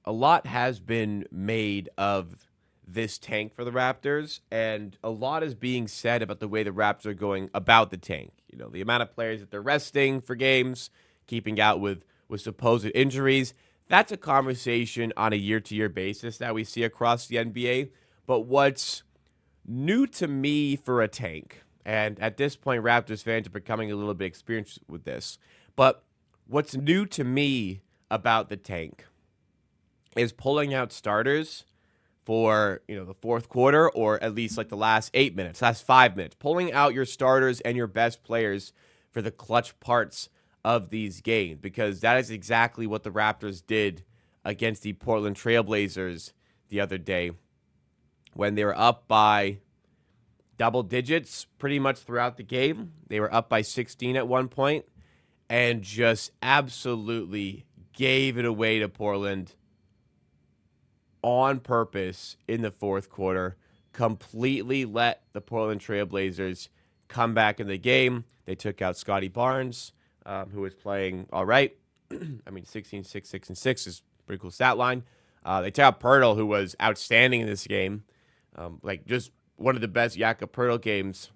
a lot has been made of this tank for the Raptors, and a lot is being said about the way the Raptors are going about the tank. You know, the amount of players that they're resting for games, keeping out with supposed injuries. That's a conversation on a year-to-year basis that we see across the NBA. But what's new to me for a tank, and at this point, Raptors fans are becoming a little bit experienced with this, but what's new to me about the tank is pulling out starters for the fourth quarter, or at least like the last 8 minutes, last 5 minutes, pulling out your starters and your best players for the clutch parts of these games, because that is exactly what the Raptors did against the Portland Trailblazers the other day when they were up by double digits pretty much throughout the game. They were up by 16 at one point and just absolutely gave it away to Portland on purpose in the fourth quarter, completely let the Portland Trailblazers come back in the game. They took out Scotty Barnes, who was playing all right. I mean, 16, 6, 6, and 6 is a pretty cool stat line. They took out Pirtle, who was outstanding in this game. Like just one of the best Jakob Pirtle games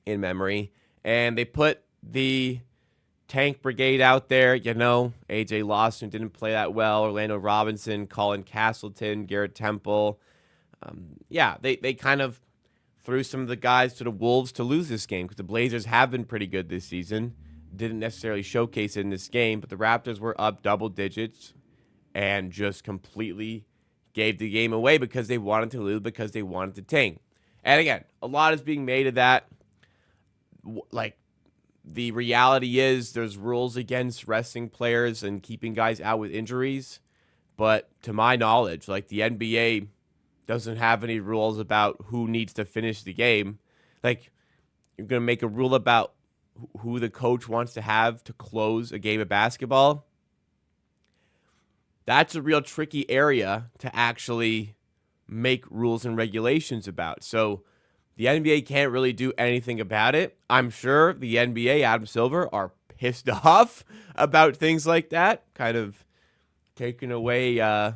in memory. And they put the Tank Brigade out there, AJ Lawson didn't play that well. Orlando Robinson, Colin Castleton, Garrett Temple. They kind of threw some of the guys to the Wolves to lose this game, because the Blazers have been pretty good this season. Didn't necessarily showcase it in this game, but the Raptors were up double digits and just completely gave the game away because they wanted to lose, because they wanted to tank. And again, a lot is being made of that. Like, the reality is there's rules against resting players and keeping guys out with injuries. But to my knowledge, like, the NBA doesn't have any rules about who needs to finish the game. Like, you're going to make a rule about who the coach wants to have to close a game of basketball. That's a real tricky area to actually make rules and regulations about. So the NBA can't really do anything about it. I'm sure the NBA, Adam Silver, are pissed off about things like that, kind of taking away a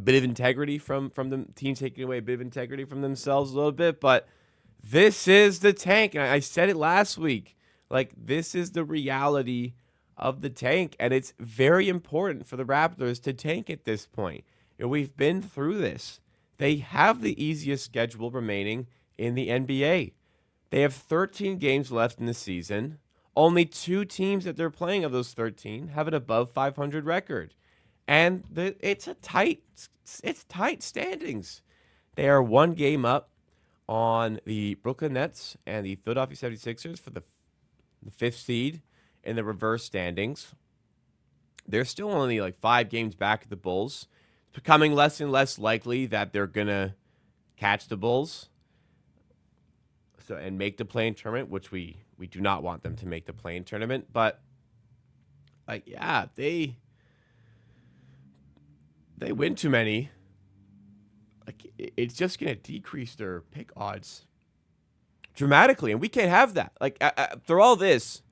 bit of integrity from the team, taking away a bit of integrity from themselves a little bit. But this is the tank, and I said it last week. Like, this is the reality of the tank, and it's very important for the Raptors to tank at this point. We've been through this. They have the easiest schedule remaining in the NBA. They have 13 games left in the season. Only 2 teams that they're playing of those 13 have an above 500 record. And it's tight standings. They are 1 game up on the Brooklyn Nets and the Philadelphia 76ers for the 5th seed in the reverse standings. They're still only like 5 games back at the Bulls. It's becoming less and less likely that they're going to catch the Bulls and make the play-in tournament, which we do not want them to make the play-in tournament. But, they win too many. It's just going to decrease their pick odds dramatically, and we can't have that. Through all this,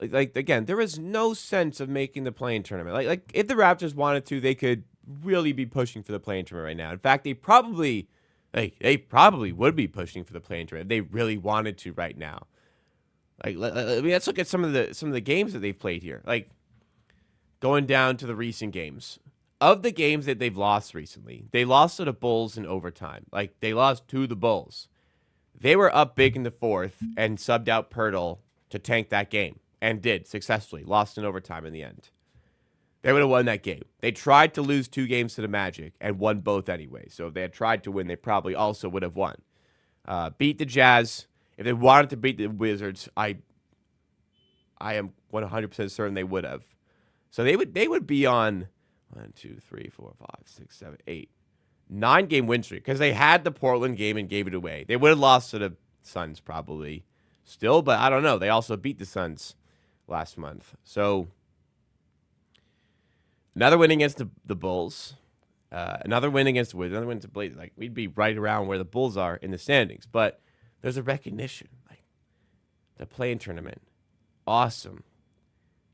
again, there is no sense of making the play-in tournament. Like if the Raptors wanted to, they could really be pushing for the play-in tournament right now. In fact, they probably would be pushing for the play-in tournament if they really wanted to right now. Let's look at some of the games that they've played here. Like, going down to the recent games. Of the games that they've lost recently, they lost to the Bulls in overtime. Like, they lost to the Bulls. They were up big in the fourth and subbed out Pirtle to tank that game, and did successfully. Lost in overtime in the end. They would have won that game. They tried to lose 2 games to the Magic and won both anyway. So if they had tried to win, they probably also would have won. Beat the Jazz. If they wanted to beat the Wizards, I am 100% certain they would have. So they would be on 1, 2, 3, 4, 5, 6, 7, 8, 9-game win streak, because they had the Portland game and gave it away. They would have lost to the Suns probably still, but I don't know. They also beat the Suns last month. So another win against the Bulls, another win against the Wizards, another win against the Blazers. Like, we'd be right around where the Bulls are in the standings. But there's a recognition. Like, the play-in tournament, awesome.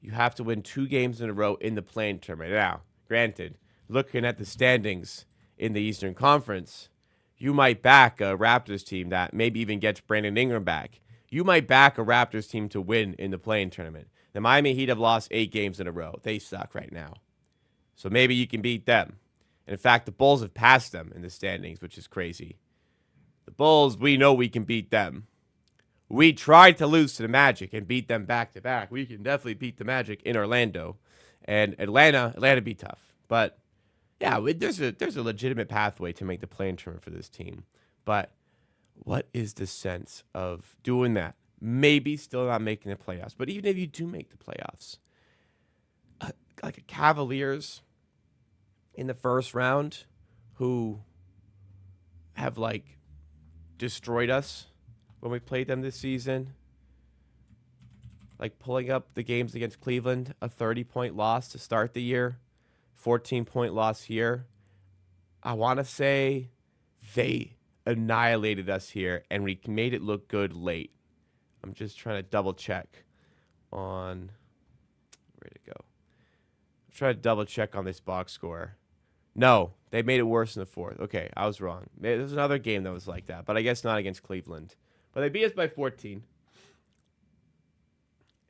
You have to win 2 games in a row in the play-in tournament. Now, granted, looking at the standings in the Eastern Conference, you might back a Raptors team that maybe even gets Brandon Ingram back. You might back a Raptors team to win in the play-in tournament. The Miami Heat have lost 8 games in a row. They suck right now. So maybe you can beat them. And in fact, the Bulls have passed them in the standings, which is crazy. The Bulls, we know we can beat them. We tried to lose to the Magic and beat them back-to-back. We can definitely beat the Magic in Orlando. And Atlanta be tough. But, yeah, there's a legitimate pathway to make the play-in tournament for this team. But what is the sense of doing that? Maybe still not making the playoffs. But even if you do make the playoffs, like a Cavaliers in the first round who have, like, destroyed us when we played them this season, like pulling up the games against Cleveland, a 30-point loss to start the year, 14-point loss here. I want to say they annihilated us here, and we made it look good late. I'm just trying to double check on where'd it go. I'm trying to double check on this box score. No, they made it worse in the fourth. Okay, I was wrong. There's another game that was like that, but I guess not against Cleveland. But they beat us by 14.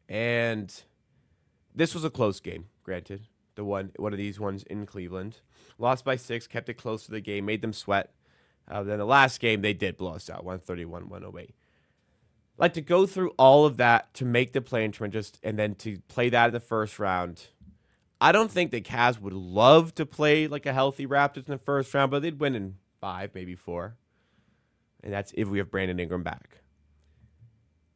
And this was a close game, granted. One of these ones in Cleveland. Lost by 6, kept it close to the game, made them sweat. Then the last game, they did blow us out, 131-108. Like to go through all of that to make the play-in tournament, and then to play that in the first round. I don't think the Cavs would love to play like a healthy Raptors in the first round, but they'd win in 5, maybe 4. And that's if we have Brandon Ingram back.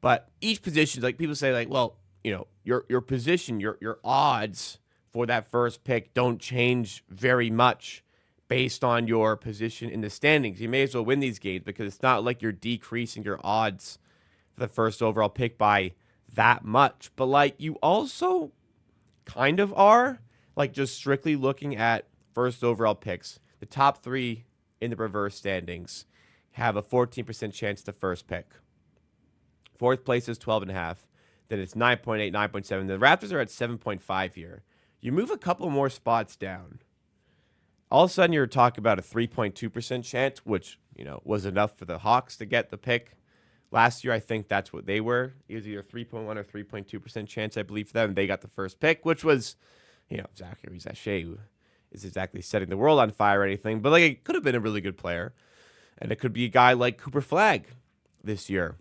But each position, like people say, like, well, you know, your position, your odds for that first pick don't change very much based on your position in the standings. You may as well win these games because it's not like you're decreasing your odds for the first overall pick by that much. But, like, you also kind of are, like, just strictly looking at first overall picks. The top 3 in the reverse standings have a 14% chance at the first pick. Fourth place is 12.5. Then it's 9.8, 9.7. The Raptors are at 7.5 here. You move a couple more spots down. All of a sudden, you're talking about a 3.2% chance, which, you know, was enough for the Hawks to get the pick. Last year, I think that's what they were. It was either 3.1 or 3.2% chance, I believe, for them. They got the first pick, which was, you know, Zachary Sachet is exactly setting the world on fire or anything. But, like, it could have been a really good player. And it could be a guy like Cooper Flagg this year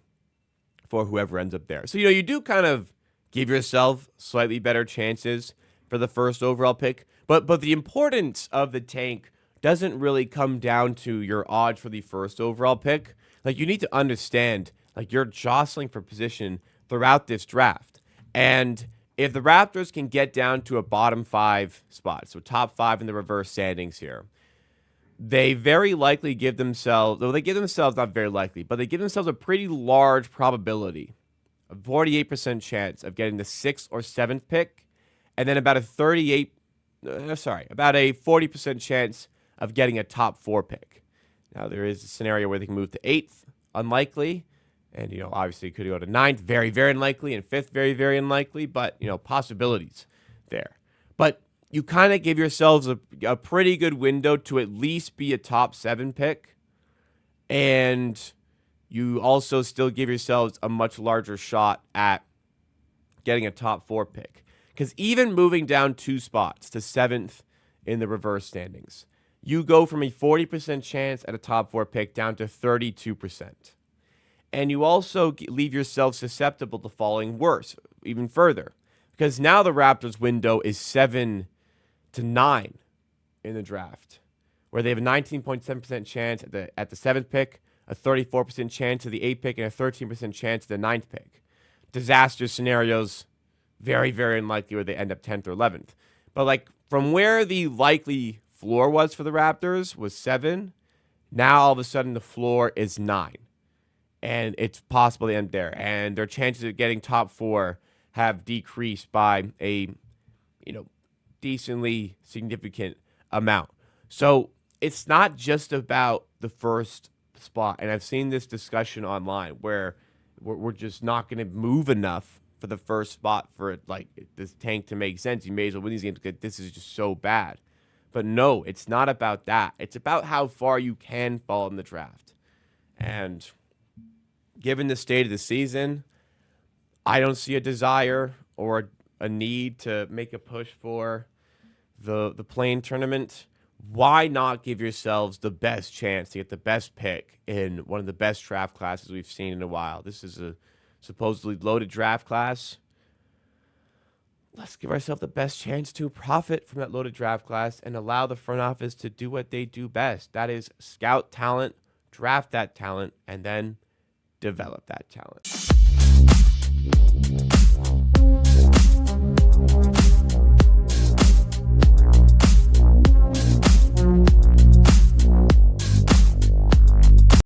for whoever ends up there. So, you know, you do kind of give yourself slightly better chances for the first overall pick. But the importance of the tank doesn't really come down to your odds for the first overall pick. Like, you need to understand, like, you're jostling for position throughout this draft. And if the Raptors can get down to a bottom 5 spot, so top 5 in the reverse standings here, they very likely give themselves, though they give themselves, not very likely, but they give themselves a pretty large probability, a 48% chance of getting the 6th or 7th pick, and then about a 40% chance of getting a top 4 pick. Now, there is a scenario where they can move to 8th, unlikely, and, you know, obviously could go to 9th, very, very unlikely, and 5th, very, very unlikely, but, you know, possibilities there. But you kind of give yourselves a pretty good window to at least be a top 7 pick, and you also still give yourselves a much larger shot at getting a top 4 pick. Because even moving down 2 spots to 7th in the reverse standings, you go from a 40% chance at a top 4 pick down to 32%. And you also leave yourself susceptible to falling worse, even further. Because now the Raptors' window is 7 to 9 in the draft, where they have a 19.7% chance at the 7th pick, a 34% chance at the 8th pick, and a 13% chance at the 9th pick. Disaster scenarios, very, very unlikely where they end up 10th or 11th. But, like, from where the likely floor was for the Raptors was 7, now all of a sudden the floor is 9. And it's possible they end there. And their chances of getting top 4 have decreased by a, you know, decently significant amount. So it's not just about the first spot. And I've seen this discussion online where we're just not going to move enough for the first spot for, like, this tank to make sense. You may as well win these games because this is just so bad. But no, it's not about that. It's about how far you can fall in the draft. And given the state of the season, I don't see a desire or a need to make a push for the play-in tournament. Why not give yourselves the best chance to get the best pick in one of the best draft classes we've seen in a while? This is a supposedly loaded draft class. Let's give ourselves the best chance to profit from that loaded draft class and allow the front office to do what they do best. That is scout talent, draft that talent, and then develop that talent.